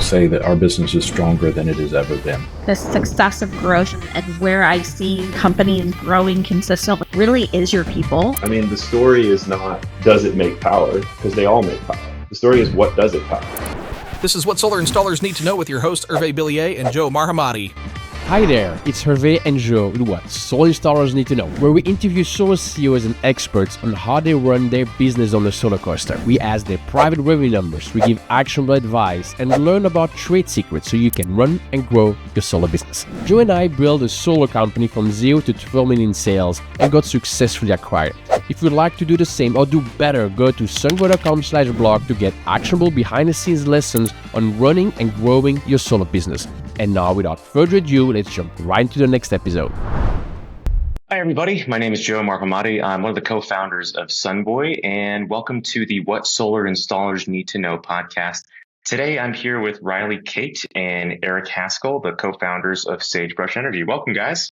say that our business is stronger than it has ever been. The success of growth and where I see companies growing consistently really is your people. I mean, the story is not, does it make power? Because they all make power. The story is, what does it power? This is What Solar Installers Need to Know with your hosts, Hervé Billier and Joe Marhamati. Hi there, it's Hervé and Joe with What Solar Installers Need to Know, where we interview solar CEOs and experts on how they run their business on the solar coaster. We ask their private revenue numbers, we give actionable advice, and learn about trade secrets so you can run and grow your solar business. Joe and I built a solar company from 0 to 12 million in sales and got successfully acquired. If you'd like to do the same or do better, go to sungrow.com/blog to get actionable behind-the-scenes lessons on running and growing your solar business. And now, without further ado, let's jump right into the next episode. Hi, everybody. My name is Joe Marhamati. I'm one of the co-founders of Sunboy, and welcome to the What Solar Installers Need to Know podcast. Today, I'm here with Riley, Cate, and Eric Haskell, the co-founders of SageBrush Energy. Welcome, guys.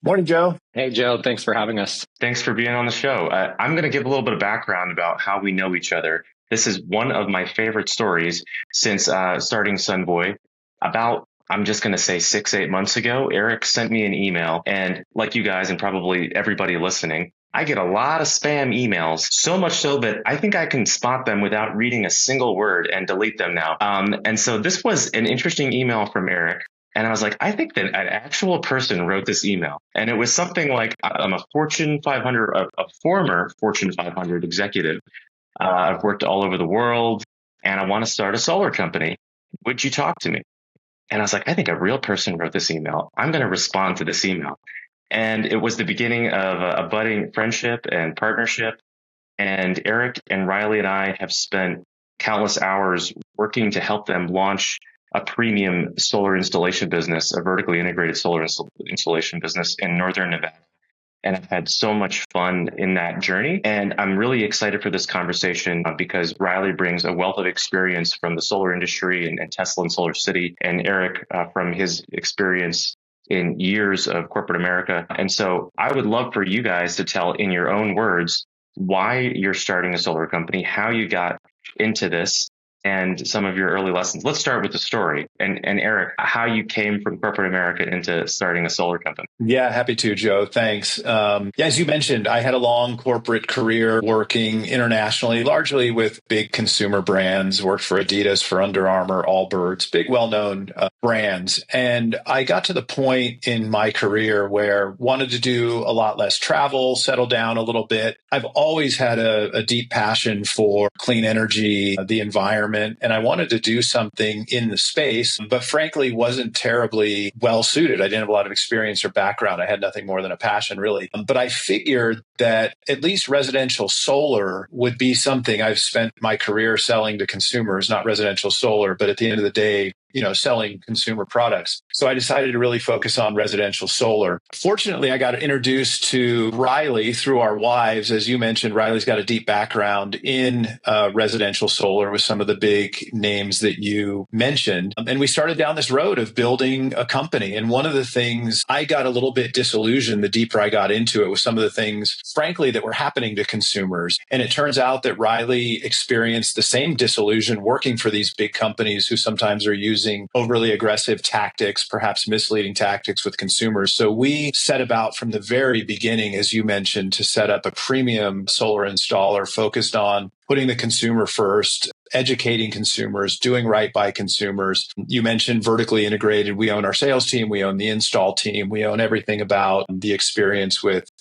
Morning, Joe. Hey, Joe. Thanks for having us. Thanks for being on the show. I'm going to give a little bit of background about how we know each other. This is one of my favorite stories since starting Sunboy. I'm just going to say 6-8 months ago, Eric sent me an email, and like you guys and probably everybody listening, I get a lot of spam emails, so much so that I think I can spot them without reading a single word and delete them now. And so this was an interesting email from Eric. And I was like, I think that an actual person wrote this email. And it was something like, I'm a Fortune 500, a former Fortune 500 executive. I've worked all over the world and I want to start a solar company. Would you talk to me? And I was like, I think a real person wrote this email. I'm going to respond to this email. And it was the beginning of a budding friendship and partnership. And Eric and Riley and I have spent countless hours working to help them launch a premium solar installation business, a vertically integrated solar installation business in Northern Nevada. And I've had so much fun in that journey. And I'm really excited for this conversation because Riley brings a wealth of experience from the solar industry and Tesla and Solar City, and Eric from his experience in years of corporate America. And so I would love for you guys to tell in your own words why you're starting a solar company, how you got into this, and some of your early lessons. Let's start with the story. And Eric, how you came from corporate America into starting a solar company. Yeah, happy to, Joe. Thanks. As you mentioned, I had a long corporate career working internationally, largely with big consumer brands, worked for Adidas, for Under Armour, Allbirds, big well-known brands. And I got to the point in my career where I wanted to do a lot less travel, settle down a little bit. I've always had a deep passion for clean energy, the environment, and I wanted to do something in the space, but frankly wasn't terribly well suited. I didn't have a lot of experience or background. I had nothing more than a passion, really. But I figured that at least residential solar would be something. I've spent my career selling to consumers, not residential solar, but at the end of the day, selling consumer products. So I decided to really focus on residential solar. Fortunately, I got introduced to Riley through our wives. As you mentioned, Riley's got a deep background in residential solar with some of the big names that you mentioned. And we started down this road of building a company. And one of the things I got a little bit disillusioned the deeper I got into it was some of the things, frankly, that were happening to consumers. And it turns out that Riley experienced the same disillusion working for these big companies who sometimes are using overly aggressive tactics, perhaps misleading tactics with consumers. So we set about from the very beginning, as you mentioned, to set up a premium solar installer focused on putting the consumer first, educating consumers, doing right by consumers. You mentioned vertically integrated. We own our sales team. We own the install team. We own everything about the experience with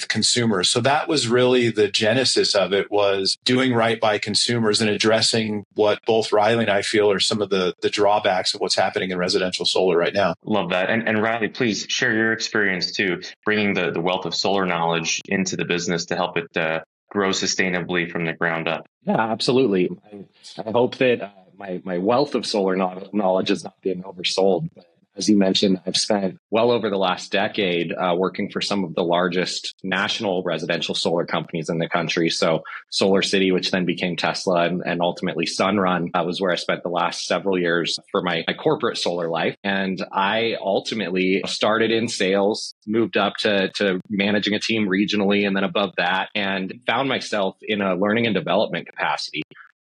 consumers. So that was really the genesis of it, was doing right by consumers and addressing what both Riley and I feel are some of the drawbacks of what's happening in residential solar right now. Love that. And Riley, please share your experience too, bringing the wealth of solar knowledge into the business to help it grow sustainably from the ground up. Yeah, absolutely. I hope that my wealth of solar knowledge is not being oversold. But as you mentioned, I've spent well over the last decade working for some of the largest national residential solar companies in the country. So Solar City, which then became Tesla, and ultimately Sunrun, was where I spent the last several years for my corporate solar life. And I ultimately started in sales, moved up to managing a team regionally, and then above that, and found myself in a learning and development capacity.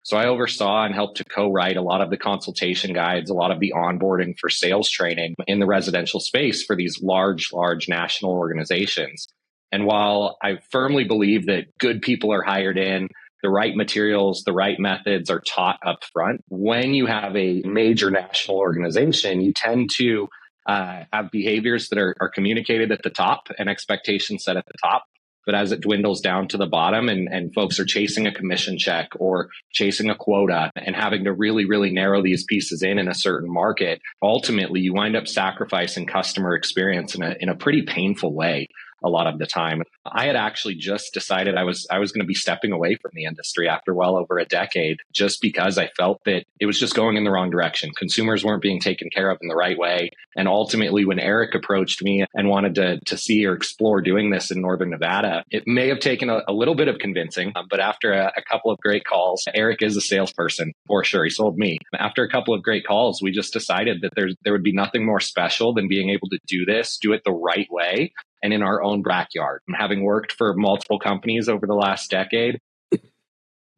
So I oversaw and helped to co-write a lot of the consultation guides, a lot of the onboarding for sales training in the residential space for these large national organizations. And while I firmly believe that good people are hired in, the right materials, the right methods are taught up front, when you have a major national organization, you tend to have behaviors that are communicated at the top and expectations set at the top. But as it dwindles down to the bottom and folks are chasing a commission check or chasing a quota and having to really narrow these pieces in a certain market, ultimately you wind up sacrificing customer experience in a pretty painful way a lot of the time. I had actually just decided I was going to be stepping away from the industry after well over a decade, just because I felt that it was just going in the wrong direction. Consumers weren't being taken care of in the right way. And ultimately, when Eric approached me and wanted to see or explore doing this in Northern Nevada, it may have taken a little bit of convincing, but after a couple of great calls, Eric is a salesperson for sure. He sold me. After a couple of great calls, we just decided that there would be nothing more special than being able to do it the right way, and in our own backyard. Having worked for multiple companies over the last decade,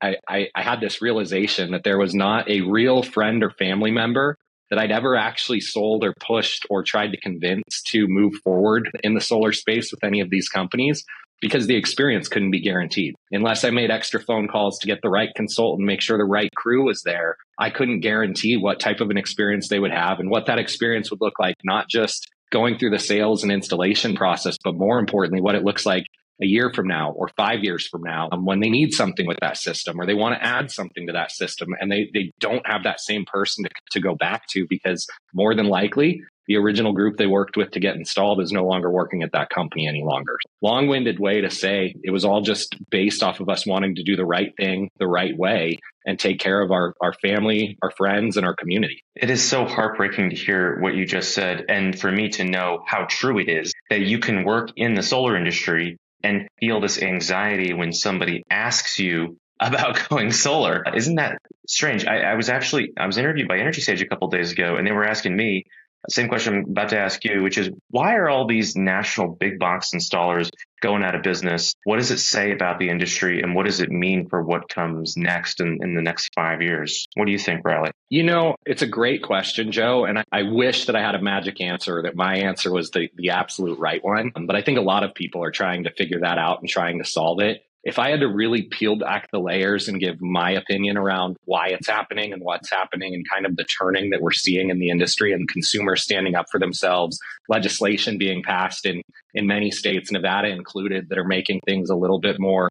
I had this realization that there was not a real friend or family member that I'd ever actually sold or pushed or tried to convince to move forward in the solar space with any of these companies, because the experience couldn't be guaranteed. Unless I made extra phone calls to get the right consultant, make sure the right crew was there, I couldn't guarantee what type of an experience they would have and what that experience would look like, not just going through the sales and installation process, but more importantly, what it looks like a year from now or 5 years from now, when they need something with that system or they want to add something to that system and they don't have that same person to go back to, because more than likely the original group they worked with to get installed is no longer working at that company any longer. Long-winded way to say it was all just based off of us wanting to do the right thing the right way and take care of our family, our friends, and our community. It is so heartbreaking to hear what you just said, and for me to know how true it is that you can work in the solar industry and feel this anxiety when somebody asks you about going solar. Isn't that strange? I was interviewed by Energy Sage a couple of days ago, and they were asking me same question I'm about to ask you, which is, why are all these national big box installers going out of business? What does it say about the industry, and what does it mean for what comes next in the next 5 years? What do you think, Riley? It's a great question, Joe. And I wish that I had a magic answer, that my answer was the absolute right one. But I think a lot of people are trying to figure that out and trying to solve it. If I had to really peel back the layers and give my opinion around why it's happening and what's happening and kind of the turning that we're seeing in the industry and consumers standing up for themselves, legislation being passed in many states, Nevada included, that are making things a little bit more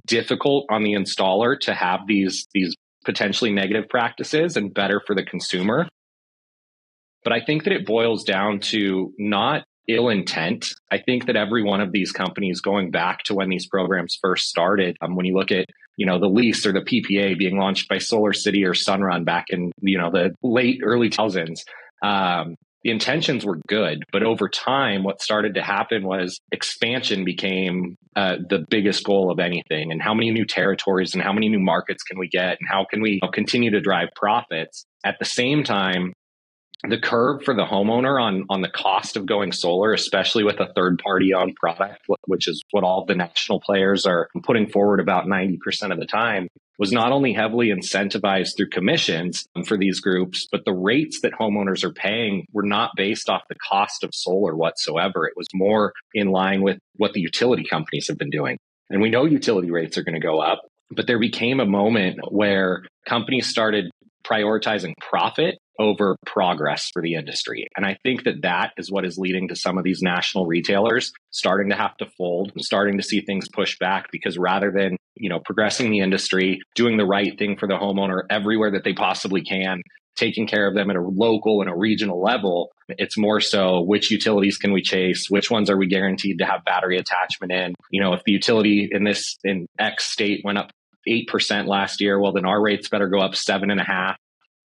difficult on the installer to have these potentially negative practices and better for the consumer. But I think that it boils down to not ill intent. I think that every one of these companies, going back to when these programs first started, when you look at the lease or the PPA being launched by Solar City or Sunrun back in the late early 2000s, the intentions were good, but over time, what started to happen was expansion became the biggest goal of anything. And how many new territories and how many new markets can we get, and how can we continue to drive profits? At the same time, the curve for the homeowner on the cost of going solar, especially with a third-party owned product, which is what all the national players are putting forward about 90% of the time, was not only heavily incentivized through commissions for these groups, but the rates that homeowners are paying were not based off the cost of solar whatsoever. It was more in line with what the utility companies have been doing. And we know utility rates are going to go up, but there became a moment where companies started prioritizing profit over progress for the industry. And I think that is what is leading to some of these national retailers starting to have to fold and starting to see things push back, because rather than, progressing the industry, doing the right thing for the homeowner everywhere that they possibly can, taking care of them at a local and a regional level, it's more so which utilities can we chase? Which ones are we guaranteed to have battery attachment in? If the utility in X state went up 8% last year, well, then our rates better go up 7.5%.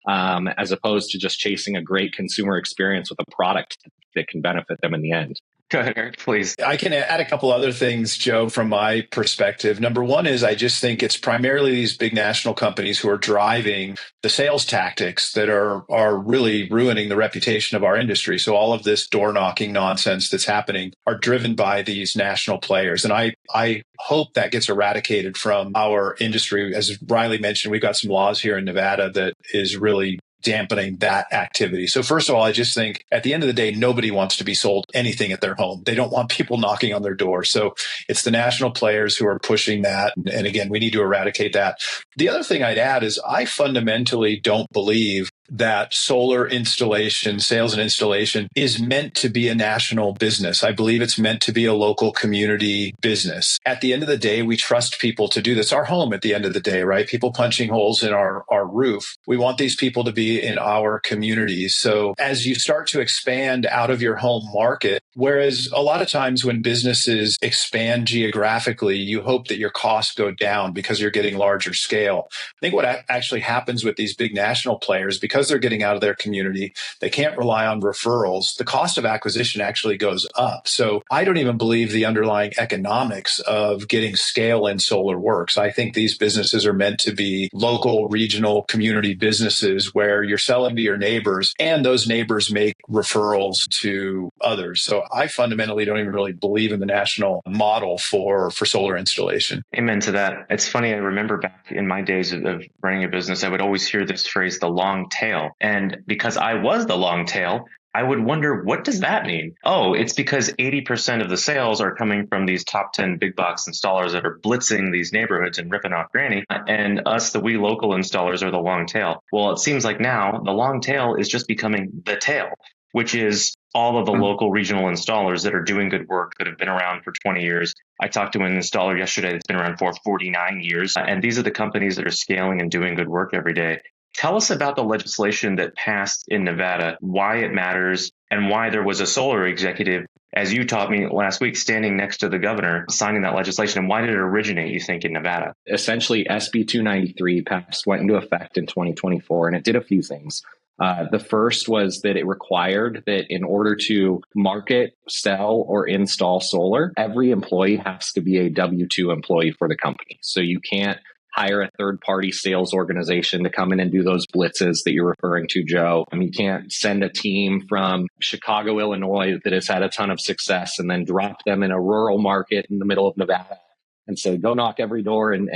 As opposed to just chasing a great consumer experience with a product that can benefit them in the end. Go ahead, Eric, please. I can add a couple other things, Joe, from my perspective. Number one is I just think it's primarily these big national companies who are driving the sales tactics that are really ruining the reputation of our industry. So all of this door knocking nonsense that's happening are driven by these national players. And I hope that gets eradicated from our industry. As Riley mentioned, we've got some laws here in Nevada that is really dampening that activity. So first of all, I just think at the end of the day, nobody wants to be sold anything at their home. They don't want people knocking on their door. So it's the national players who are pushing that. And again, we need to eradicate that. The other thing I'd add is I fundamentally don't believe that solar installation, sales and installation is meant to be a national business. I believe it's meant to be a local community business. At the end of the day, we trust people to do this. Our home at the end of the day, right? People punching holes in our roof. We want these people to be in our communities. So as you start to expand out of your home market, whereas a lot of times when businesses expand geographically, you hope that your costs go down because you're getting larger scale. I think what actually happens with these big national players, because they're getting out of their community, they can't rely on referrals. The cost of acquisition actually goes up. So I don't even believe the underlying economics of getting scale in solar works. I think these businesses are meant to be local, regional, community businesses where you're selling to your neighbors and those neighbors make referrals to others. So I fundamentally don't even really believe in the national model for solar installation. Amen to that. It's funny. I remember back in my days of running a business, I would always hear this phrase, the long tail. And because I was the long tail, I would wonder, what does that mean? Oh, it's because 80% of the sales are coming from these top 10 big box installers that are blitzing these neighborhoods and ripping off granny. And us, the wee local installers, are the long tail. Well, it seems like now the long tail is just becoming the tail, which is all of the local regional installers that are doing good work, that have been around for 20 years. I talked to an installer yesterday that's been around for 49 years. And these are the companies that are scaling and doing good work every day. Tell us about the legislation that passed in Nevada, why it matters, and why there was a solar executive, as you taught me last week, standing next to the governor signing that legislation. And why did it originate, you think, in Nevada? Essentially, SB 293 went into effect in 2024, and it did a few things. The first was that it required that in order to market, sell, or install solar, every employee has to be a W-2 employee for the company. So you can't hire a third-party sales organization to come in and do those blitzes that you're referring to, Joe. I mean, you can't send a team from Chicago, Illinois that has had a ton of success and then drop them in a rural market in the middle of Nevada and say, go knock every door and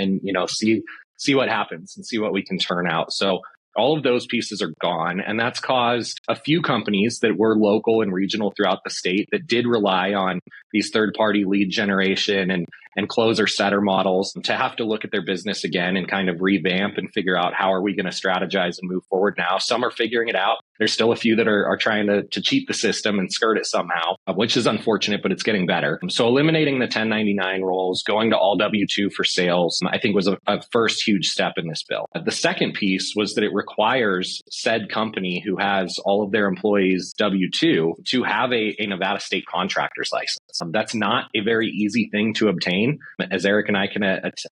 see what happens and see what we can turn out. So all of those pieces are gone. And that's caused a few companies that were local and regional throughout the state that did rely on these third-party lead generation and closer setter models to have to look at their business again and kind of revamp and figure out how are we going to strategize and move forward now. Some are figuring it out. There's still a few that are trying to cheat the system and skirt it somehow, which is unfortunate, but it's getting better. So eliminating the 1099 roles, going to all W-2 for sales, I think was a first huge step in this bill. The second piece was that it requires said company who has all of their employees W-2 to have a Nevada state contractor's license. That's not a very easy thing to obtain. As Eric and I can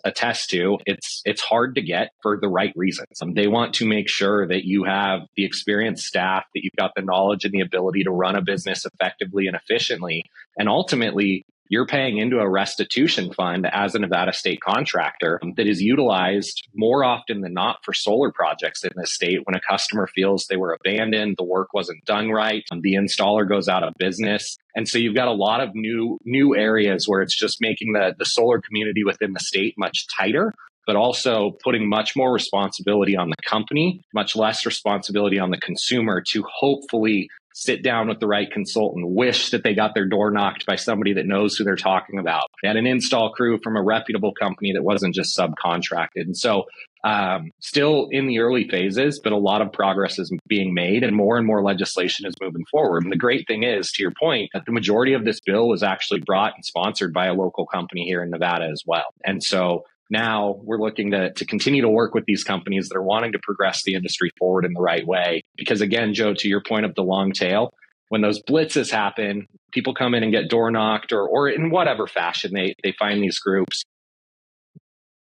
attest to, it's hard to get for the right reasons. They want to make sure that you have the experienced staff, that you've got the knowledge and the ability to run a business effectively and efficiently. And ultimately, you're paying into a restitution fund as a Nevada state contractor that is utilized more often than not for solar projects in the state when a customer feels they were abandoned, the work wasn't done right, the installer goes out of business. And so you've got a lot of new areas where it's just making the solar community within the state much tighter, but also putting much more responsibility on the company, much less responsibility on the consumer to hopefully sit down with the right consultant, wish that they got their door knocked by somebody that knows who they're talking about, and an install crew from a reputable company that wasn't just subcontracted. And so still in the early phases, but a lot of progress is being made and more legislation is moving forward. And the great thing is, to your point, that the majority of this bill was actually brought and sponsored by a local company here in Nevada as well. And so now we're looking to continue to work with these companies that are wanting to progress the industry forward in the right way. Because again, Joe, to your point of the long tail, when those blitzes happen, people come in and get door knocked or in whatever fashion they find these groups.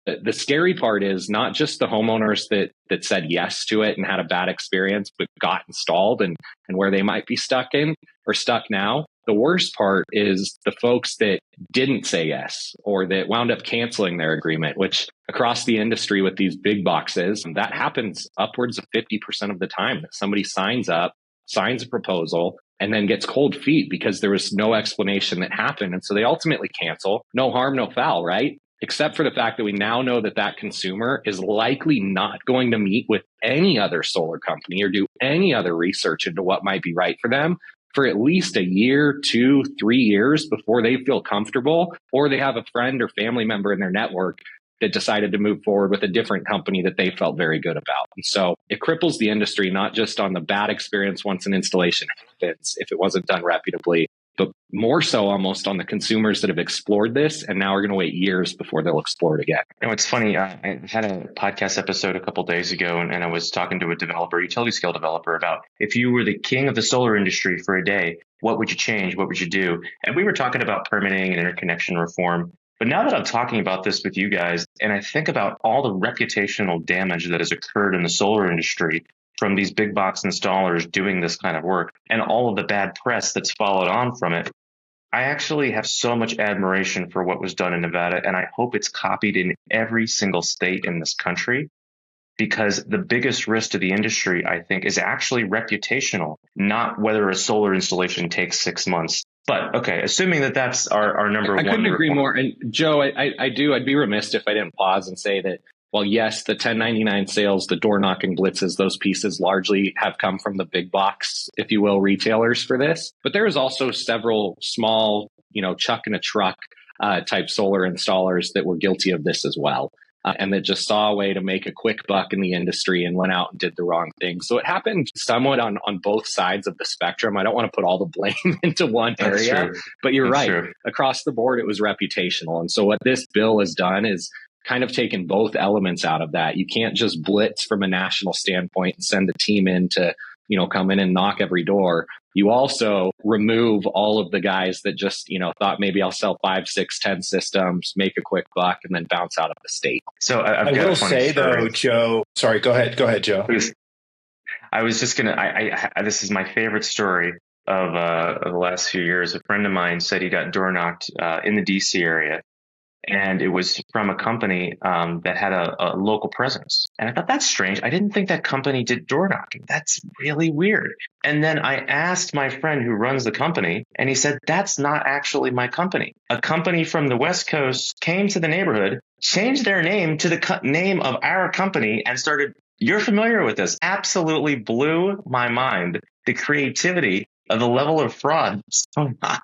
The scary part is not just the homeowners that said yes to it and had a bad experience, but got installed and where they might be stuck now. The worst part is the folks that didn't say yes or that wound up canceling their agreement, which across the industry with these big boxes, that happens upwards of 50% of the time that somebody signs up, signs a proposal, and then gets cold feet because there was no explanation that happened. And so they ultimately cancel. No harm, no foul, right? Except for the fact that we now know that that consumer is likely not going to meet with any other solar company or do any other research into what might be right for them for at least a year, 2, 3 years before they feel comfortable, or they have a friend or family member in their network that decided to move forward with a different company that they felt very good about. And so it cripples the industry, not just on the bad experience once an installation happens, if it wasn't done reputably, but more so almost on the consumers that have explored this and now are going to wait years before they'll explore it again. You know, it's funny. I had a podcast episode a couple days ago, and I was talking to a developer, utility scale developer, about if you were the king of the solar industry for a day, what would you change? What would you do? And we were talking about permitting and interconnection reform. But now that I'm talking about this with you guys, and I think about all the reputational damage that has occurred in the solar industry from these big box installers doing this kind of work and all of the bad press that's followed on from it, I actually have so much admiration for what was done in Nevada, and I hope it's copied in every single state in this country, because the biggest risk to the industry, I think, is actually reputational, not whether a solar installation takes 6 months. But okay, assuming that that's our number one. I couldn't agree more. And Joe, I'd be remiss if I didn't pause and say that, well, yes, the 1099 sales, the door knocking blitzes, those pieces largely have come from the big box, if you will, retailers for this. But there is also several small, chuck in a truck type solar installers that were guilty of this as well. And that just saw a way to make a quick buck in the industry and went out and did the wrong thing. So it happened somewhat on both sides of the spectrum. I don't want to put all the blame into one area, but you're right. True. Across the board, it was reputational. And so what this bill has done is kind of taken both elements out of that. You can't just blitz from a national standpoint and send a team in to, come in and knock every door. You also remove all of the guys that just, thought maybe I'll sell 5, 6, 10 systems, make a quick buck, and then bounce out of the state. So I will say though, Joe, sorry, go ahead, Joe. I was just going to, this is my favorite story of the last few years. A friend of mine said he got door knocked in the DC area. And it was from a company that had a local presence. And I thought, that's strange. I didn't think that company did door knocking. That's really weird. And then I asked my friend who runs the company, and he said, that's not actually my company. A company from the West Coast came to the neighborhood, changed their name to the name of our company, and started, you're familiar with this. Absolutely blew my mind, the creativity of the level of fraud going on.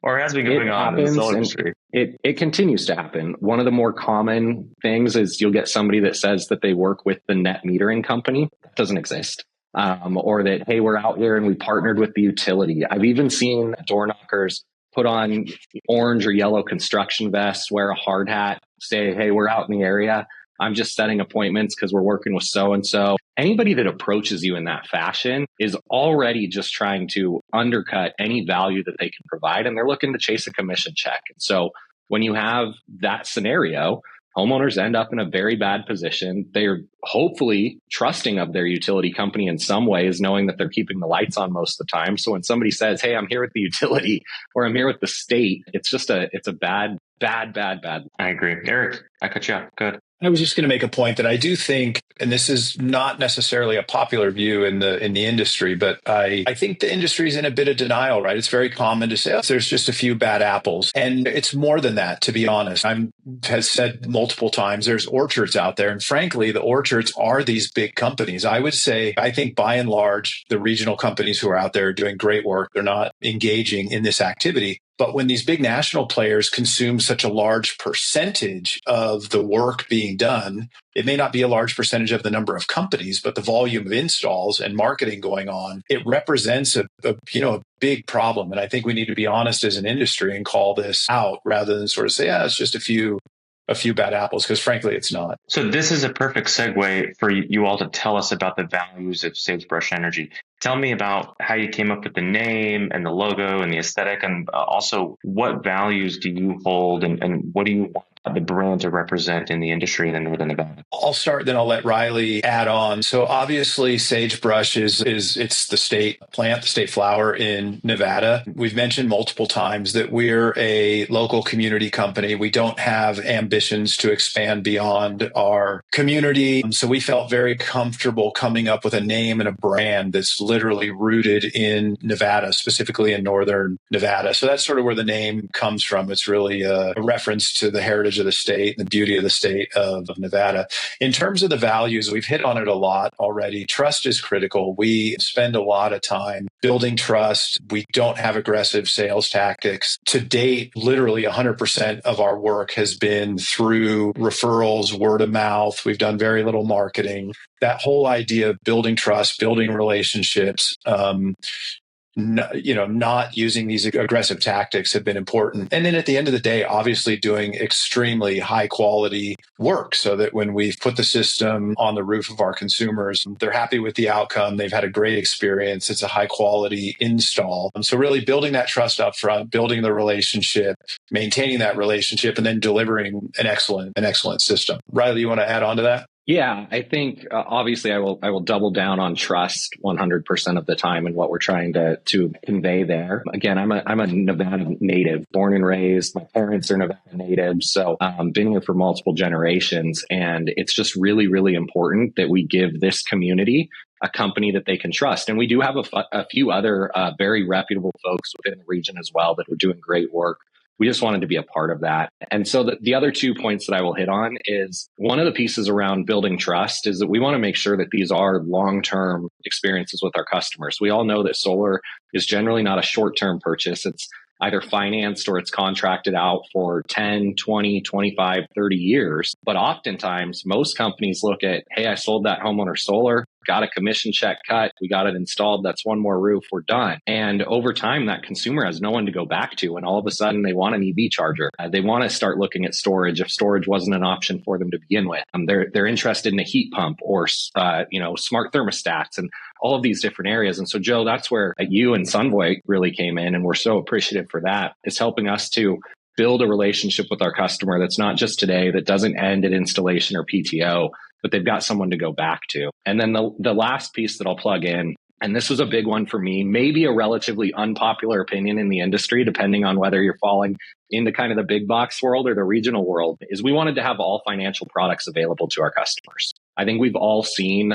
Or has been going on in the solar industry. It continues to happen. One of the more common things is you'll get somebody that says that they work with the net metering company. That doesn't exist. Or that, hey, we're out here and we partnered with the utility. I've even seen door knockers put on orange or yellow construction vests, wear a hard hat, say, hey, we're out in the area. I'm just setting appointments because we're working with so-and-so. Anybody that approaches you in that fashion is already just trying to undercut any value that they can provide, and they're looking to chase a commission check. And so when you have that scenario, homeowners end up in a very bad position. They're hopefully trusting of their utility company in some ways, knowing that they're keeping the lights on most of the time. So when somebody says, hey, I'm here with the utility or I'm here with the state, it's a bad. I agree. Eric, I cut you off. Good. I was just going to make a point that I do think, and this is not necessarily a popular view in the industry, but I think the industry is in a bit of denial, right? It's very common to say, oh, there's just a few bad apples. And it's more than that, to be honest. Has said multiple times, there's orchards out there. And frankly, the orchards are these big companies. I would say, I think by and large, the regional companies who are out there are doing great work. They're not engaging in this activity. But when these big national players consume such a large percentage of the work being done, it may not be a large percentage of the number of companies, but the volume of installs and marketing going on, it represents a big problem. And I think we need to be honest as an industry and call this out rather than sort of say, it's just a few bad apples, because frankly, it's not. So this is a perfect segue for you all to tell us about the values of SageBrush Energy. Tell me about how you came up with the name and the logo and the aesthetic, and also what values do you hold, and what do you want the brand to represent in the industry in Northern Nevada? I'll start, then I'll let Riley add on. So obviously SageBrush is it's the state plant, the state flower in Nevada. We've mentioned multiple times that we're a local community company. We don't have ambitions to expand beyond our community. So we felt very comfortable coming up with a name and a brand that's literally rooted in Nevada, specifically in Northern Nevada. So that's sort of where the name comes from. It's really a reference to the heritage of the state, the beauty of the state of Nevada. In terms of the values, we've hit on it a lot already. Trust is critical. We spend a lot of time building trust. We don't have aggressive sales tactics. To date, literally 100% of our work has been through referrals, word of mouth. We've done very little marketing. That whole idea of building trust, building relationships, not using these aggressive tactics have been important. And then at the end of the day, obviously doing extremely high quality work so that when we've put the system on the roof of our consumers, they're happy with the outcome. They've had a great experience. It's a high quality install. So really building that trust up front, building the relationship, maintaining that relationship, and then delivering an excellent system. Riley, you want to add on to that? Yeah, I think obviously I will double down on trust 100% of the time and what we're trying to convey there. Again, I'm a Nevada native, born and raised. My parents are Nevada natives, so been here for multiple generations, and it's just really, really important that we give this community a company that they can trust. And we do have a few other very reputable folks within the region as well that are doing great work. We just wanted to be a part of that. And so the other 2 points that I will hit on is one of the pieces around building trust is that we want to make sure that these are long-term experiences with our customers. We all know that solar is generally not a short-term purchase. It's either financed or it's contracted out for 10, 20, 25, 30 years. But oftentimes, most companies look at, hey, I sold that homeowner solar, got a commission check cut, we got it installed, that's one more roof, we're done. And over time, that consumer has no one to go back to. And all of a sudden, they want an EV charger. They want to start looking at storage if storage wasn't an option for them to begin with. They're interested in a heat pump or smart thermostats and all of these different areas. And so, Joe, that's where you and Sunvoy really came in. And we're so appreciative for that. It's helping us to build a relationship with our customer that's not just today, that doesn't end at installation or PTO, but they've got someone to go back to. And then the last piece that I'll plug in, and this was a big one for me, maybe a relatively unpopular opinion in the industry, depending on whether you're falling into kind of the big box world or the regional world, is we wanted to have all financial products available to our customers. I think we've all seen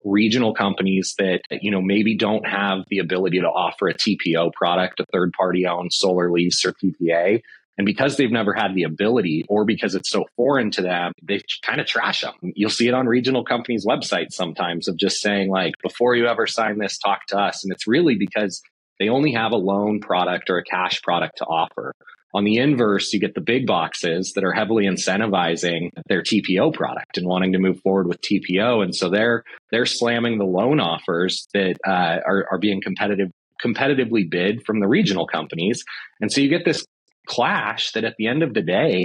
regional companies that, maybe don't have the ability to offer a TPO product, a third party owned solar lease or PPA. And because they've never had the ability, or because it's so foreign to them, they kind of trash them. You'll see it on regional companies' websites sometimes of just saying like, before you ever sign this, talk to us. And it's really because they only have a loan product or a cash product to offer. On the inverse, you get the big boxes that are heavily incentivizing their TPO product and wanting to move forward with TPO. And so they're slamming the loan offers that are being competitively bid from the regional companies. And so you get this clash that at the end of the day,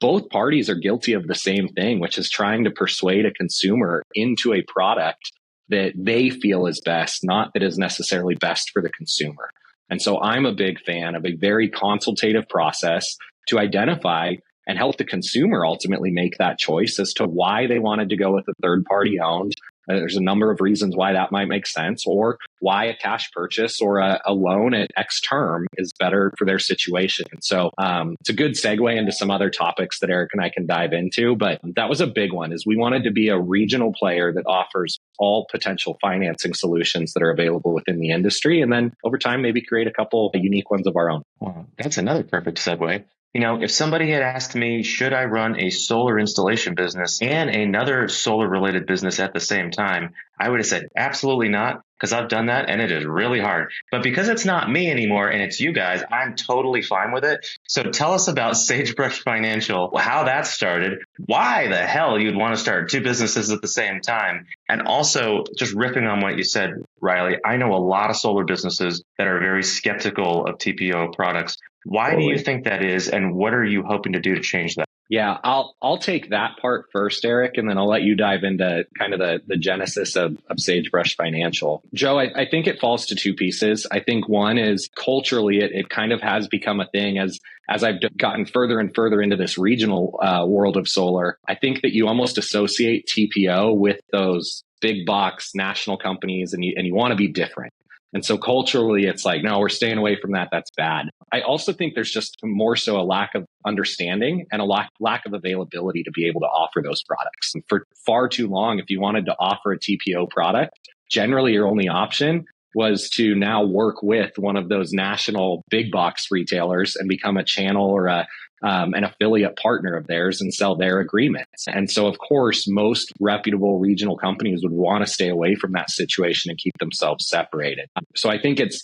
both parties are guilty of the same thing, which is trying to persuade a consumer into a product that they feel is best, not that is necessarily best for the consumer. And so I'm a big fan of a very consultative process to identify and help the consumer ultimately make that choice as to why they wanted to go with a third party owned. There's a number of reasons why that might make sense, or why a cash purchase or a loan at X term is better for their situation. And so it's a good segue into some other topics that Eric and I can dive into. But that was a big one, is we wanted to be a regional player that offers all potential financing solutions that are available within the industry. And then over time, maybe create a couple of unique ones of our own. Wow, that's another perfect segue. If somebody had asked me, should I run a solar installation business and another solar related business at the same time, I would have said, absolutely not, because I've done that and it is really hard. But because it's not me anymore and it's you guys, I'm totally fine with it. So tell us about SageBrush Financial, how that started, why the hell you'd want to start two businesses at the same time. And also just riffing on what you said, Riley, I know a lot of solar businesses that are very skeptical of TPO products. Why do you think that is, and what are you hoping to do to change that? Yeah, I'll take that part first, Eric, and then I'll let you dive into kind of the genesis of SageBrush Financial. Joe, I think it falls to two pieces. I think one is culturally, it kind of has become a thing as I've gotten further and further into this regional world of solar. I think that you almost associate TPO with those big box national companies, and you want to be different. And so culturally, it's like, no, we're staying away from that. That's bad. I also think there's just more so a lack of understanding and a lack of availability to be able to offer those products. And for far too long, if you wanted to offer a TPO product, generally your only option was to now work with one of those national big box retailers and become a channel or an affiliate partner of theirs and sell their agreements. And so, of course, most reputable regional companies would want to stay away from that situation and keep themselves separated. So I think it's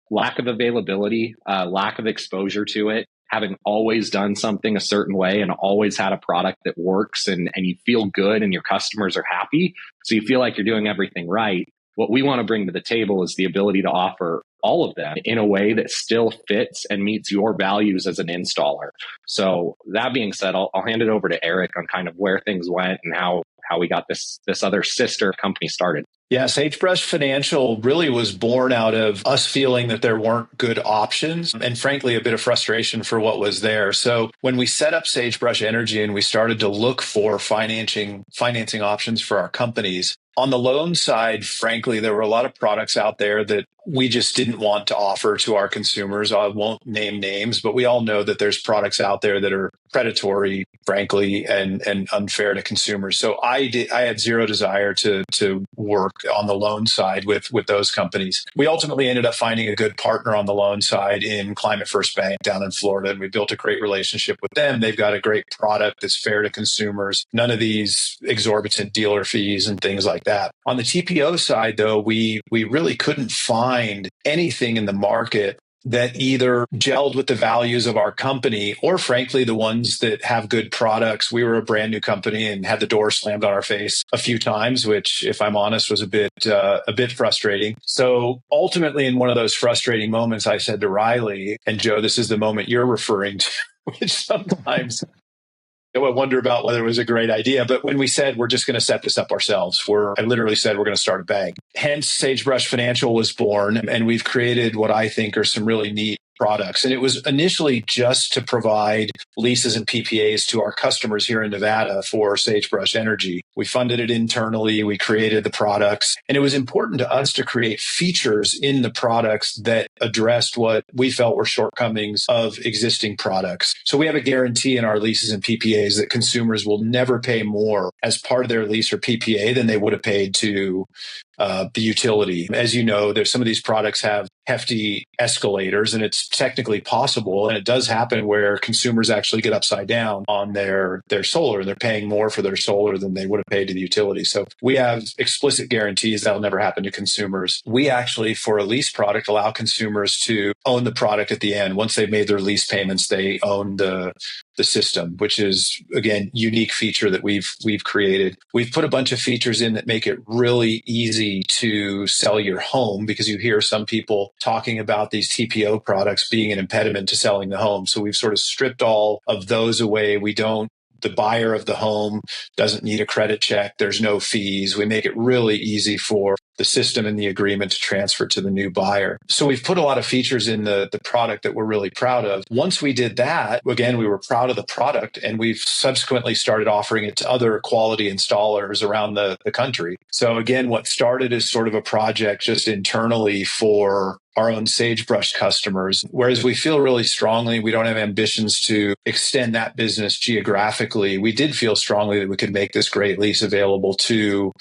lack of availability, lack of exposure to it, having always done something a certain way and always had a product that works and you feel good and your customers are happy. So you feel like you're doing everything right. What we want to bring to the table is the ability to offer all of them in a way that still fits and meets your values as an installer. So that being said, I'll hand it over to Eric on kind of where things went and how we got this other sister company started. Yeah, SageBrush Financial really was born out of us feeling that there weren't good options and frankly, a bit of frustration for what was there. So when we set up SageBrush Energy and we started to look for financing options for our companies, on the loan side, frankly, there were a lot of products out there that we just didn't want to offer to our consumers. I won't name names, but we all know that there's products out there that are predatory, frankly, and unfair to consumers. So I had zero desire to work on the loan side with those companies. We ultimately ended up finding a good partner on the loan side in Climate First Bank down in Florida, and we built a great relationship with them. They've got a great product that's fair to consumers. None of these exorbitant dealer fees and things like that. On the TPO side, though, we really couldn't find anything in the market that either gelled with the values of our company or frankly, the ones that have good products. We were a brand new company and had the door slammed on our face a few times, which if I'm honest was a bit frustrating. So ultimately in one of those frustrating moments, I said to Riley, and Joe, this is the moment you're referring to, which sometimes I wonder about whether it was a great idea. But when we said we're just going to set this up ourselves, I literally said we're going to start a bank. Hence, SageBrush Financial was born, and we've created what I think are some really neat products. And it was initially just to provide leases and PPAs to our customers here in Nevada for SageBrush Energy. We funded it internally. We created the products. And it was important to us to create features in the products that addressed what we felt were shortcomings of existing products. So we have a guarantee in our leases and PPAs that consumers will never pay more as part of their lease or PPA than they would have paid to the utility. As you know, there's some of these products have hefty escalators, and it's technically possible, and it does happen where consumers actually get upside down on their solar. They're paying more for their solar than they would have paid to the utility. So we have explicit guarantees that'll never happen to consumers. We actually, for a lease product, allow consumers to own the product at the end. Once they've made their lease payments, they own the system, which is, again, unique feature that we've created. We've put a bunch of features in that make it really easy to sell your home, because you hear some people talking about these TPO products being an impediment to selling the home. So we've sort of stripped all of those away. The buyer of the home doesn't need a credit check. There's no fees. We make it really easy for the system and the agreement to transfer to the new buyer. So we've put a lot of features in the product that we're really proud of. Once we did that, again, we were proud of the product, and we've subsequently started offering it to other quality installers around the country. So again, what started as sort of a project just internally for our own SageBrush customers, whereas we feel really strongly we don't have ambitions to extend that business geographically. We did feel strongly that we could make this great lease available to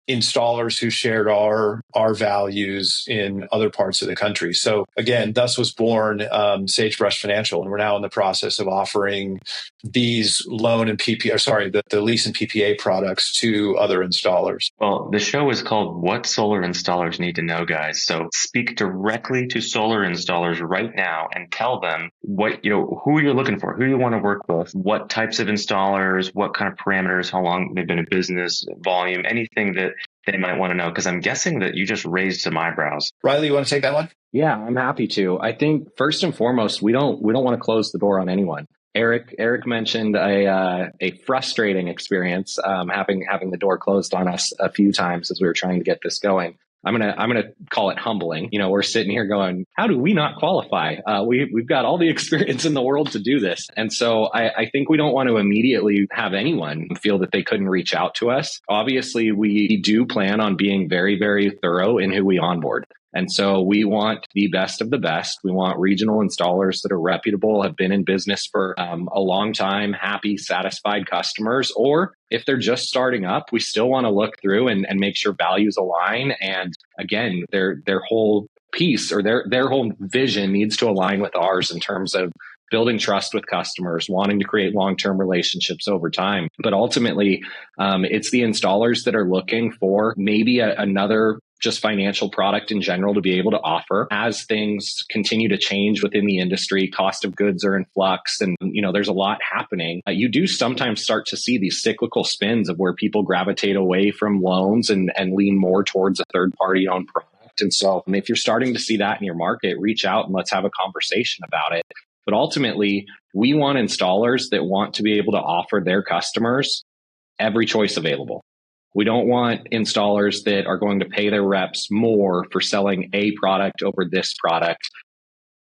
installers who shared our values in other parts of the country. So again, thus was born SageBrush Financial, and we're now in the process of offering these loan and PPA, the lease and PPA products to other installers. Well, the show is called What Solar Installers Need to Know, guys. So speak directly to solar installers right now and tell them who you're looking for, who you want to work with, what types of installers, what kind of parameters, how long they've been in business, volume, anything that they might want to know, because I'm guessing that you just raised some eyebrows. Riley, you want to take that one? Yeah, I'm happy to. I think first and foremost, we don't want to close the door on anyone. Eric mentioned a frustrating experience, having the door closed on us a few times as we were trying to get this going. I'm gonna call it humbling. We're sitting here going, how do we not qualify? We've got all the experience in the world to do this, and so I think we don't want to immediately have anyone feel that they couldn't reach out to us. Obviously, we do plan on being very, very thorough in who we onboard. And so we want the best of the best. We want regional installers that are reputable, have been in business for a long time, happy, satisfied customers. Or if they're just starting up, we still want to look through and make sure values align. And again, their whole piece or their whole vision needs to align with ours in terms of building trust with customers, wanting to create long-term relationships over time. But ultimately, it's the installers that are looking for maybe another just financial product in general to be able to offer as things continue to change within the industry. Cost of goods are in flux and, there's a lot happening. You do sometimes start to see these cyclical spins of where people gravitate away from loans and lean more towards a third-party owned product. And so if you're starting to see that in your market, reach out and let's have a conversation about it. But ultimately, we want installers that want to be able to offer their customers every choice available. We don't want installers that are going to pay their reps more for selling a product over this product,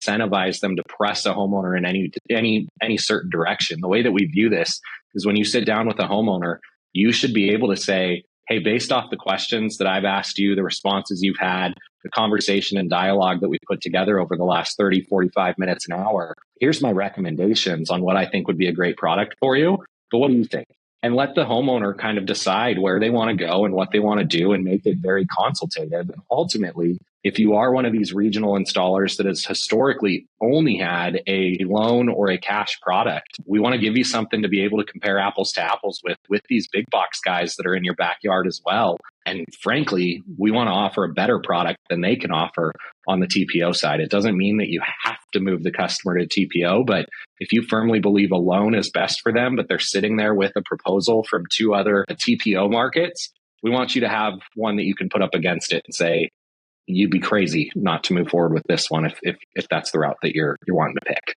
incentivize them to press a homeowner in any certain direction. The way that we view this is when you sit down with a homeowner, you should be able to say, hey, based off the questions that I've asked you, the responses you've had, the conversation and dialogue that we put together over the last 30, 45 minutes, an hour, here's my recommendations on what I think would be a great product for you. But what do you think? And let the homeowner kind of decide where they want to go and what they want to do and make it very consultative. And ultimately, if you are one of these regional installers that has historically only had a loan or a cash product, we want to give you something to be able to compare apples to apples with these big box guys that are in your backyard as well. And frankly, we want to offer a better product than they can offer on the TPO side. It doesn't mean that you have to move the customer to TPO, but if you firmly believe a loan is best for them, but they're sitting there with a proposal from two other TPO markets, we want you to have one that you can put up against it and say, you'd be crazy not to move forward with this one if that's the route that you're wanting to pick.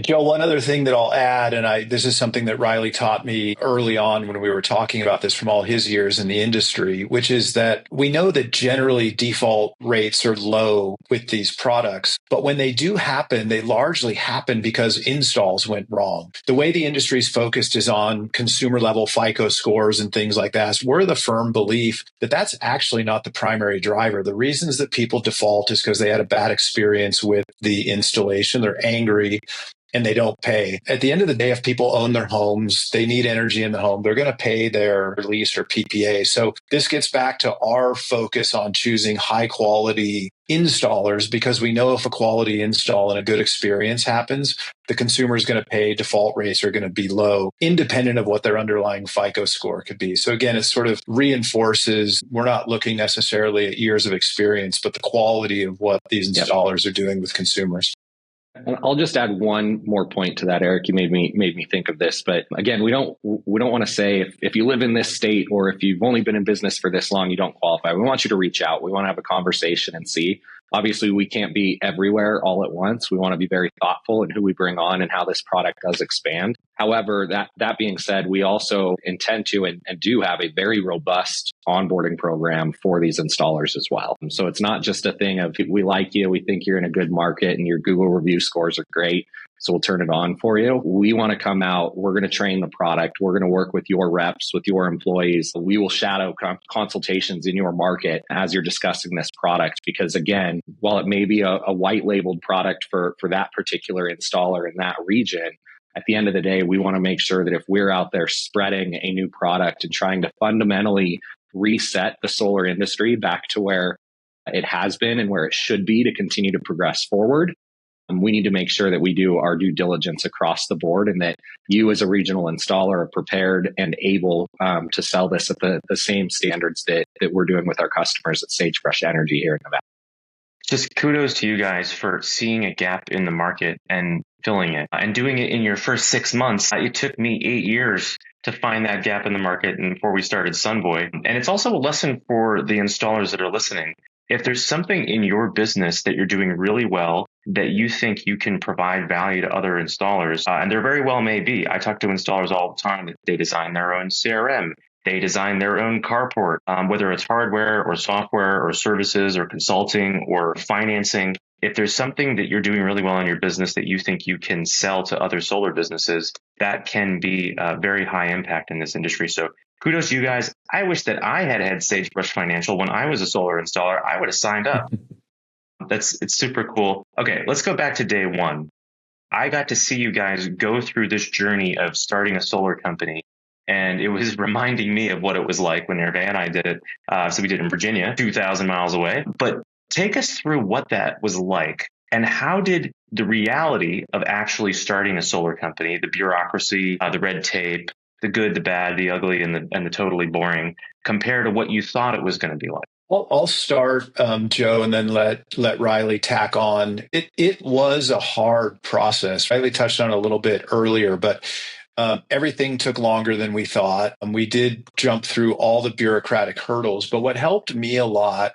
Joe, one other thing that I'll add, and this is something that Riley taught me early on when we were talking about this from all his years in the industry, which is that we know that generally default rates are low with these products, but when they do happen, they largely happen because installs went wrong. The way the industry is focused is on consumer level FICO scores and things like that. We're the firm belief that that's actually not the primary driver. The reasons that people default is because they had a bad experience with the installation. They're angry and they don't pay. At the end of the day, if people own their homes, they need energy in the home, they're going to pay their lease or PPA. So this gets back to our focus on choosing high quality installers, because we know if a quality install and a good experience happens, the consumer is going to pay, default rates are going to be low, independent of what their underlying FICO score could be. So again, it sort of reinforces we're not looking necessarily at years of experience, but the quality of what these installers are doing with consumers. And I'll just add one more point to that, Eric. You made me think of this, but again, we don't want to say if you live in this state or if you've only been in business for this long, you don't qualify. We want you to reach out. We want to have a conversation and see. Obviously, we can't be everywhere all at once. We want to be very thoughtful in who we bring on and how this product does expand. However, that being said, we also intend to and do have a very robust onboarding program for these installers as well. So it's not just a thing of we like you, we think you're in a good market and your Google review scores are great, so we'll turn it on for you. We want to come out, we're going to train the product, we're going to work with your reps, with your employees. We will shadow consultations in your market as you're discussing this product, because again, while it may be a white labeled product for that particular installer in that region, at the end of the day, we want to make sure that if we're out there spreading a new product and trying to fundamentally reset the solar industry back to where it has been and where it should be to continue to progress forward, we need to make sure that we do our due diligence across the board and that you as a regional installer are prepared and able to sell this at the same standards that we're doing with our customers at SageBrush Energy here in Nevada. Just kudos to you guys for seeing a gap in the market and filling it and doing it in your first 6 months. It took me 8 years to find that gap in the market and before we started Sunboy. And it's also a lesson for the installers that are listening. If there's something in your business that you're doing really well that you think you can provide value to other installers, and there very well may be. I talk to installers all the time that they design their own CRM. They design their own carport, whether it's hardware or software or services or consulting or financing. If there's something that you're doing really well in your business that you think you can sell to other solar businesses, that can be very high impact in this industry. So kudos to you guys. I wish that I had SageBrush Financial when I was a solar installer. I would have signed up. It's super cool. Okay, let's go back to day one. I got to see you guys go through this journey of starting a solar company. And it was reminding me of what it was like when Hervé and I did it. So we did it in Virginia, 2,000 miles away. But take us through what that was like. And how did the reality of actually starting a solar company, the bureaucracy, the red tape, the good, the bad, the ugly, and the totally boring, compare to what you thought it was going to be like? I'll start, Joe, and then let Riley tack on. It was a hard process. Riley touched on it a little bit earlier, but everything took longer than we thought. We did jump through all the bureaucratic hurdles, but what helped me a lot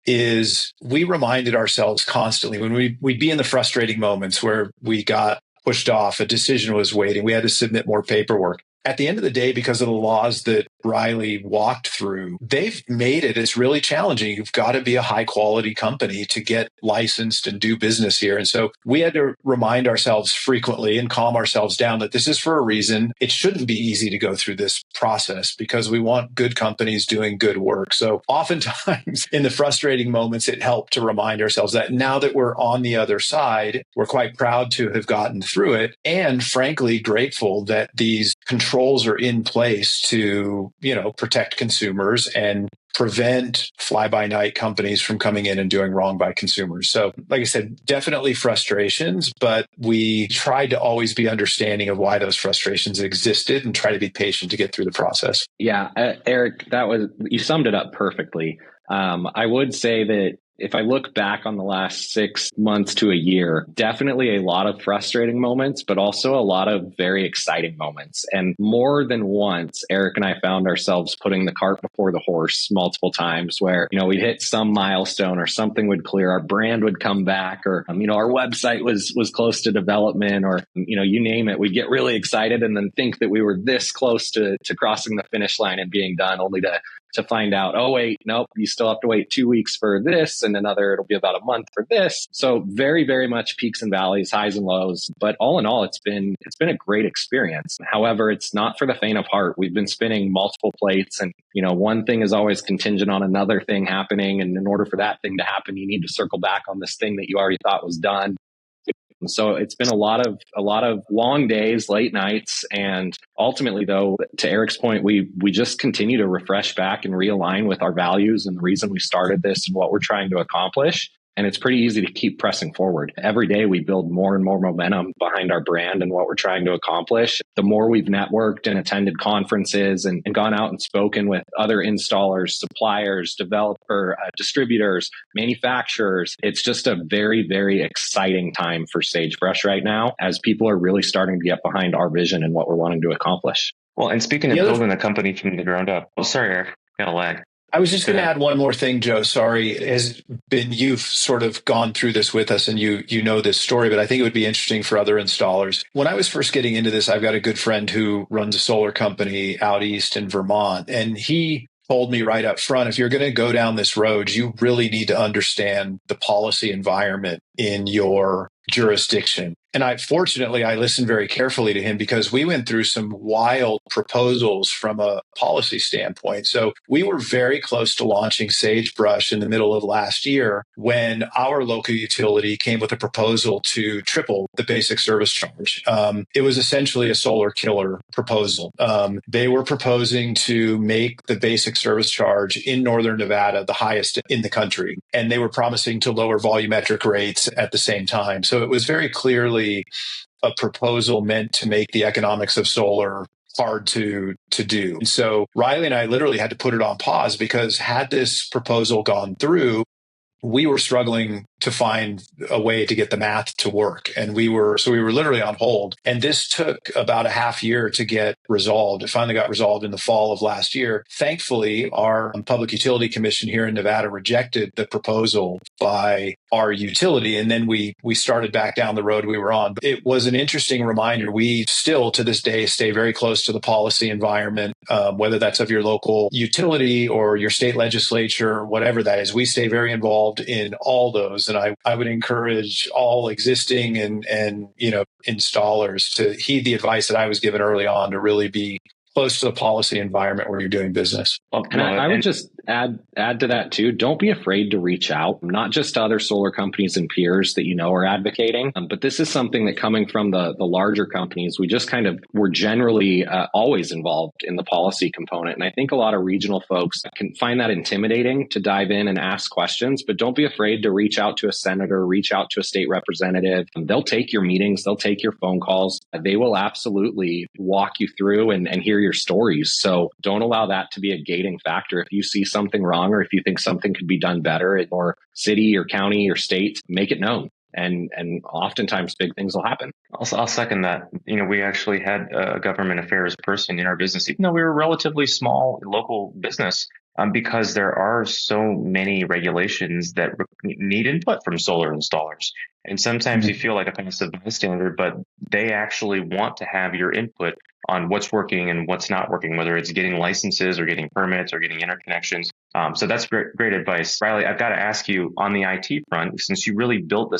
is we reminded ourselves constantly when we'd be in the frustrating moments where we got pushed off, a decision was waiting, we had to submit more paperwork. At the end of the day, because of the laws that Riley walked through, they've made it's really challenging. You've got to be a high quality company to get licensed and do business here. And so we had to remind ourselves frequently and calm ourselves down that this is for a reason. It shouldn't be easy to go through this process because we want good companies doing good work. So oftentimes in the frustrating moments, it helped to remind ourselves that now that we're on the other side, we're quite proud to have gotten through it. And frankly, grateful that these controls are in place to, protect consumers and prevent fly-by-night companies from coming in and doing wrong by consumers. So, like I said, definitely frustrations, but we tried to always be understanding of why those frustrations existed and try to be patient to get through the process. Yeah, Eric, you summed it up perfectly. I would say that if I look back on the last 6 months to a year, definitely a lot of frustrating moments, but also a lot of very exciting moments. And more than once, Eric and I found ourselves putting the cart before the horse multiple times where, we'd hit some milestone or something would clear, our brand would come back, or, our website was close to development, or, you name it. We'd get really excited and then think that we were this close to crossing the finish line and being done, only to find out, oh, wait, nope, you still have to wait 2 weeks for this and it'll be about a month for this. So very, very much peaks and valleys, highs and lows. But all in all, it's been a great experience. However, it's not for the faint of heart. We've been spinning multiple plates and, one thing is always contingent on another thing happening. And in order for that thing to happen, you need to circle back on this thing that you already thought was done. So it's been a lot of long days, late nights. And ultimately, though, to Eric's point, we just continue to refresh back and realign with our values and the reason we started this and what we're trying to accomplish. And it's pretty easy to keep pressing forward. Every day we build more and more momentum behind our brand and what we're trying to accomplish. The more we've networked and attended conferences and gone out and spoken with other installers, suppliers, distributors, manufacturers, it's just a very, very exciting time for SageBrush right now as people are really starting to get behind our vision and what we're wanting to accomplish. Well, and speaking of building a company from the ground up, sorry, Eric, got a lag. I was just going to add one more thing, Joe. Sorry, you've sort of gone through this with us and you know this story, but I think it would be interesting for other installers. When I was first getting into this, I've got a good friend who runs a solar company out east in Vermont, and he told me right up front, if you're going to go down this road, you really need to understand the policy environment in your jurisdiction. And I listened very carefully to him because we went through some wild proposals from a policy standpoint. So we were very close to launching SageBrush in the middle of last year when our local utility came with a proposal to triple the basic service charge. It was essentially a solar killer proposal. They were proposing to make the basic service charge in Northern Nevada the highest in the country. And they were promising to lower volumetric rates at the same time. So it was very clearly a proposal meant to make the economics of solar hard to do. And so Riley and I literally had to put it on pause because had this proposal gone through, we were struggling to find a way to get the math to work. And we were literally on hold. And this took about a half year to get resolved. It finally got resolved in the fall of last year. Thankfully, our Public Utility Commission here in Nevada rejected the proposal by our utility. And then we started back down the road we were on. It was an interesting reminder. We still to this day stay very close to the policy environment, whether that's of your local utility or your state legislature, or whatever that is. We stay very involved in all those. And I would encourage all existing and installers to heed the advice that I was given early on to really be close to the policy environment where you're doing business. And I would just add to that too. Don't be afraid to reach out, not just to other solar companies and peers that are advocating, but this is something that coming from the larger companies, we just we're generally always involved in the policy component. And I think a lot of regional folks can find that intimidating to dive in and ask questions, but don't be afraid to reach out to a senator, reach out to a state representative. They'll take your meetings, they'll take your phone calls. They will absolutely walk you through and hear your stories. So don't allow that to be a gating factor. If you see something wrong or if you think something could be done better in your city or county or state, make it known. And oftentimes big things will happen. I'll second that. We actually had a government affairs person in our business, even though we were a relatively small local business, because there are so many regulations that need input from solar installers. And sometimes you feel like a passive bystander, but they actually want to have your input on what's working and what's not working, whether it's getting licenses or getting permits or getting interconnections. So that's great advice. Riley, I've got to ask you on the IT front, since you really built the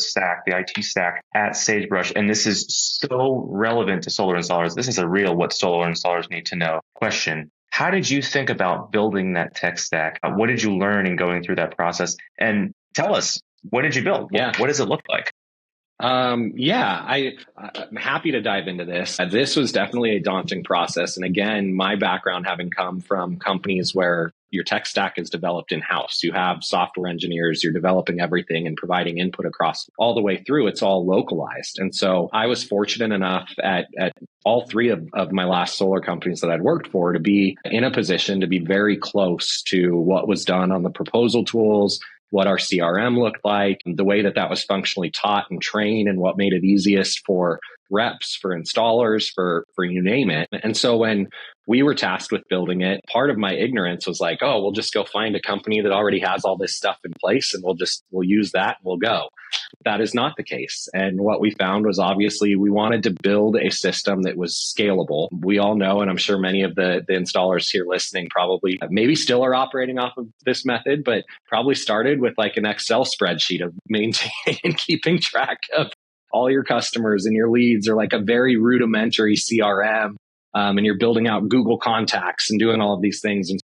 IT stack at SageBrush, and this is so relevant to solar installers. This is a real what solar installers need to know question. How did you think about building that tech stack? What did you learn in going through that process? And tell us, what did you build? Yeah. What does it look like? I'm happy to dive into this. This was definitely a daunting process. And again, my background having come from companies where your tech stack is developed in-house. You have software engineers, you're developing everything and providing input across all the way through. It's all localized. And so I was fortunate enough at all three of my last solar companies that I'd worked for to be in a position to be very close to what was done on the proposal tools, what our CRM looked like, the way that was functionally taught and trained, and what made it easiest for reps, for installers, for you name it. And so when we were tasked with building it, part of my ignorance was like, oh, we'll just go find a company that already has all this stuff in place and we'll use that and we'll go. That is not the case. And what we found was obviously we wanted to build a system that was scalable. We all know, and I'm sure many of the installers here listening probably maybe still are operating off of this method, but probably started with like an Excel spreadsheet of maintaining and keeping track of all your customers and your leads, or like a very rudimentary CRM. And you're building out Google contacts and doing all of these things. And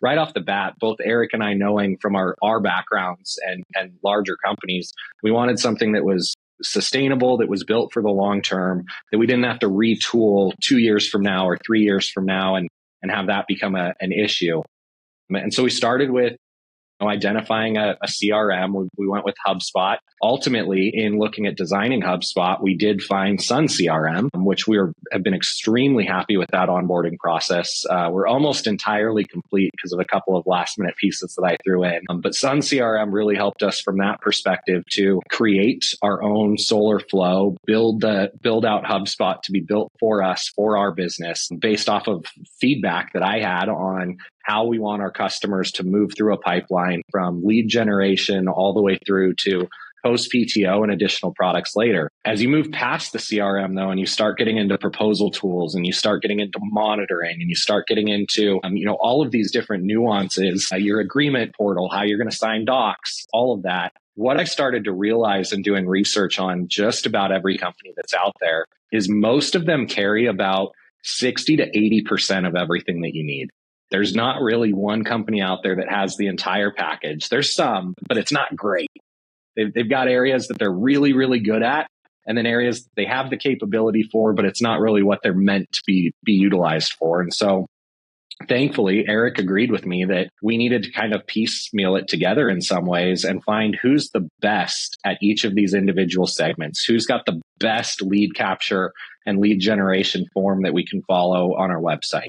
right off the bat, both Eric and I, knowing from our backgrounds and larger companies, we wanted something that was sustainable, that was built for the long term, that we didn't have to retool 2 years from now or 3 years from now and have that become an issue. And so we started with identifying a CRM. We went with HubSpot. Ultimately, in looking at designing HubSpot, we did find Sun CRM, which have been extremely happy with that onboarding process. We're almost entirely complete because of a couple of last minute pieces that I threw in. But Sun CRM really helped us from that perspective to create our own solar flow, build out HubSpot to be built for us, for our business, based off of feedback that I had on how we want our customers to move through a pipeline from lead generation all the way through to post PTO and additional products later. As you move past the CRM though, and you start getting into proposal tools and you start getting into monitoring and you start getting into, all of these different nuances, your agreement portal, how you're going to sign docs, all of that. What I started to realize in doing research on just about every company that's out there is most of them carry about 60 to 80% of everything that you need. There's not really one company out there that has the entire package. There's some, but it's not great. They've got areas that they're really, really good at, and then areas they have the capability for, but it's not really what they're meant to be utilized for. And so thankfully, Eric agreed with me that we needed to kind of piecemeal it together in some ways and find who's the best at each of these individual segments, who's got the best lead capture and lead generation form that we can follow on our website,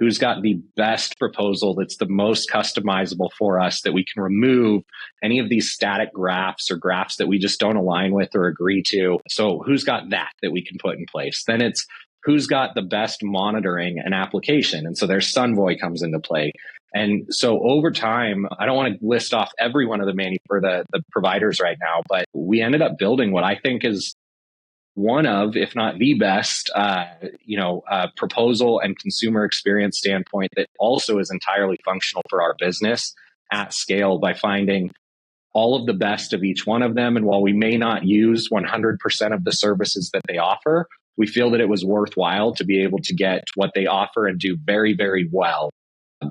who's got the best proposal that's the most customizable for us, that we can remove any of these static graphs or graphs that we just don't align with or agree to. So who's got that we can put in place? Then it's who's got the best monitoring and application. And so there's Sunvoy comes into play. And so over time, I don't want to list off every one of the providers right now, but we ended up building what I think is one of, if not the best, proposal and consumer experience standpoint that also is entirely functional for our business at scale, by finding all of the best of each one of them. And while we may not use 100% of the services that they offer, we feel that it was worthwhile to be able to get what they offer and do very, very well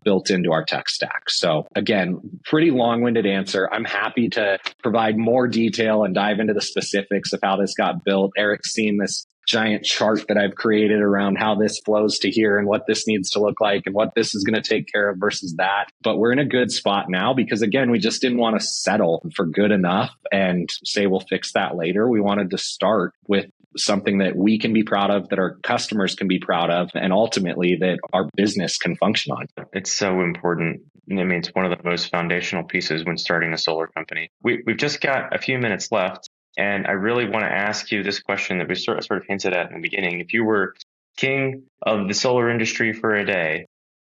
built into our tech stack. So again, pretty long-winded answer. I'm happy to provide more detail and dive into the specifics of how this got built. Eric's seen this giant chart that I've created around how this flows to here and what this needs to look like and what this is going to take care of versus that. But we're in a good spot now because, again, we just didn't want to settle for good enough and say we'll fix that later. We wanted to start with something that we can be proud of, that our customers can be proud of, and ultimately that our business can function on. It's so important. I mean, it's one of the most foundational pieces when starting a solar company. We've just got a few minutes left, and I really want to ask you this question that we sort of hinted at in the beginning. If you were king of the solar industry for a day,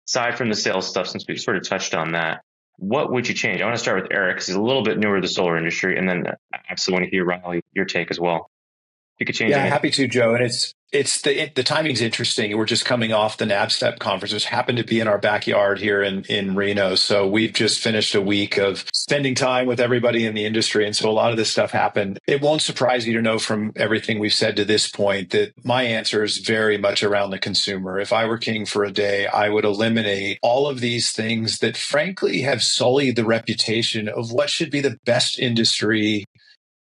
aside from the sales stuff, since we sort of touched on that, what would you change? I want to start with Eric, because he's a little bit newer to the solar industry, and then I absolutely want to hear, Riley, your take as well. You could change. Yeah, happy to, Joe. And the timing's interesting. We're just coming off the NABSTEP conference, which happened to be in our backyard here in Reno. So we've just finished a week of spending time with everybody in the industry. And so a lot of this stuff happened. It won't surprise you to know from everything we've said to this point that my answer is very much around the consumer. If I were king for a day, I would eliminate all of these things that frankly have sullied the reputation of what should be the best industry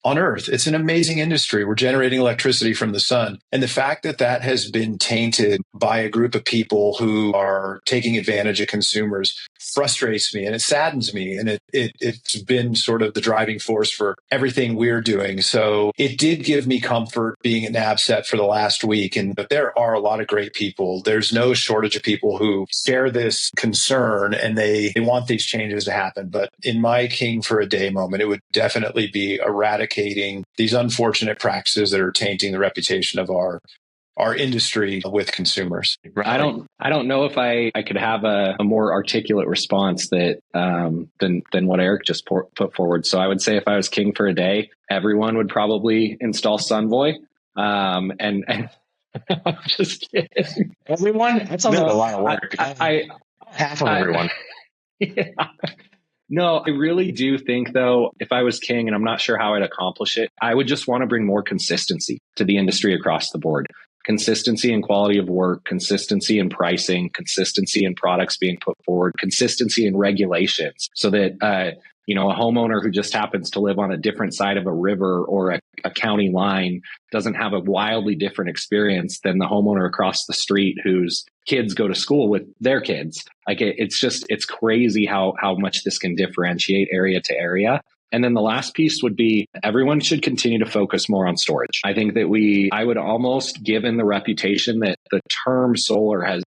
on Earth. It's an amazing industry. We're generating electricity from the sun. And the fact that that has been tainted by a group of people who are taking advantage of consumers frustrates me and it saddens me. And it's been sort of the driving force for everything we're doing. So it did give me comfort being at NABSET for the last week. But there are a lot of great people. There's no shortage of people who share this concern and they want these changes to happen. But in my king for a day moment, it would definitely be eradicating these unfortunate practices that are tainting the reputation of our industry with consumers. I don't know if I could have a more articulate response that than what Eric just put forward. So I would say if I was king for a day, everyone would probably install Sunvoy. And I'm just kidding. Everyone? That sounds like a lot of work. Half of everyone. Yeah. No, I really do think, though, if I was king, and I'm not sure how I'd accomplish it, I would just want to bring more consistency to the industry across the board. Consistency in quality of work, consistency in pricing, consistency in products being put forward, consistency in regulations, so that a homeowner who just happens to live on a different side of a river or a county line doesn't have a wildly different experience than the homeowner across the street whose kids go to school with their kids. Like it's crazy how much this can differentiate area to area. And then the last piece would be everyone should continue to focus more on storage. I think that I would almost, given the reputation that the term solar has,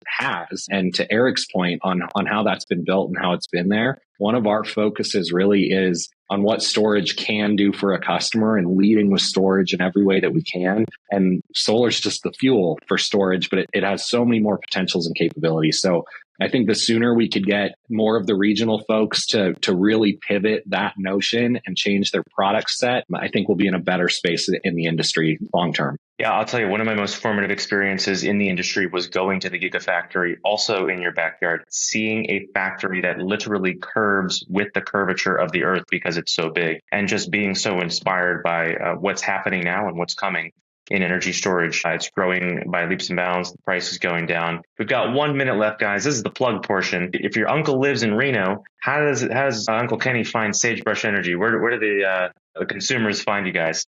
and to Eric's point on how that's been built and how it's been there, one of our focuses really is on what storage can do for a customer and leading with storage in every way that we can. And solar is just the fuel for storage, but it has so many more potentials and capabilities. So I think the sooner we could get more of the regional folks to really pivot that notion and change their product set, I think we'll be in a better space in the industry long term. Yeah, I'll tell you, one of my most formative experiences in the industry was going to the Gigafactory, also in your backyard, seeing a factory that literally curves with the curvature of the earth because it's so big, and just being so inspired by what's happening now and what's coming in energy storage. It's growing by leaps and bounds. The price is going down. We've got 1 minute left, guys. This is the plug portion. If your uncle lives in Reno, how does Uncle Kenny find SageBrush Energy? Where do the consumers find you guys?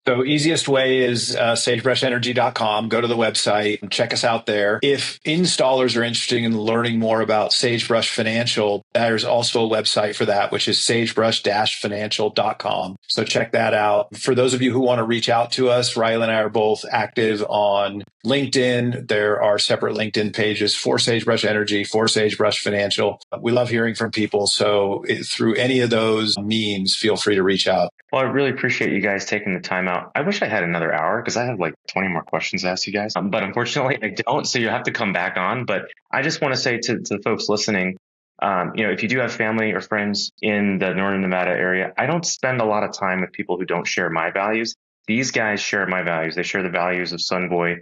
So easiest way is sagebrushenergy.com. Go to the website and check us out there. If installers are interested in learning more about SageBrush Financial, there's also a website for that, which is sagebrush-financial.com. So check that out. For those of you who want to reach out to us, Riley and I are both active on LinkedIn. There are separate LinkedIn pages for SageBrush Energy, for SageBrush Financial. We love hearing from people. So through any of those means, feel free to reach out. Well, I really appreciate you guys taking the time out. I wish I had another hour because I have like 20 more questions to ask you guys. But unfortunately, I don't. So you have to come back on. But I just want to say to the folks listening, if you do have family or friends in the Northern Nevada area, I don't spend a lot of time with people who don't share my values. These guys share my values. They share the values of Sunboy.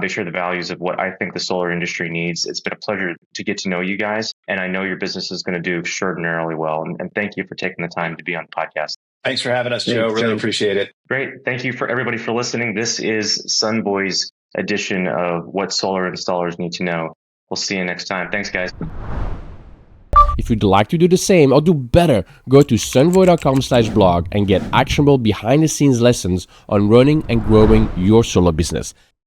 They share the values of what I think the solar industry needs. It's been a pleasure to get to know you guys. And I know your business is going to do extraordinarily well. And thank you for taking the time to be on the podcast. Thanks for having us, Joe. Really appreciate it. Great. Thank you for everybody for listening. This is Sunboy's edition of What Solar Installers Need to Know. We'll see you next time. Thanks, guys. If you'd like to do the same or do better, go to sunvoy.com/blog and get actionable behind-the-scenes lessons on running and growing your solar business.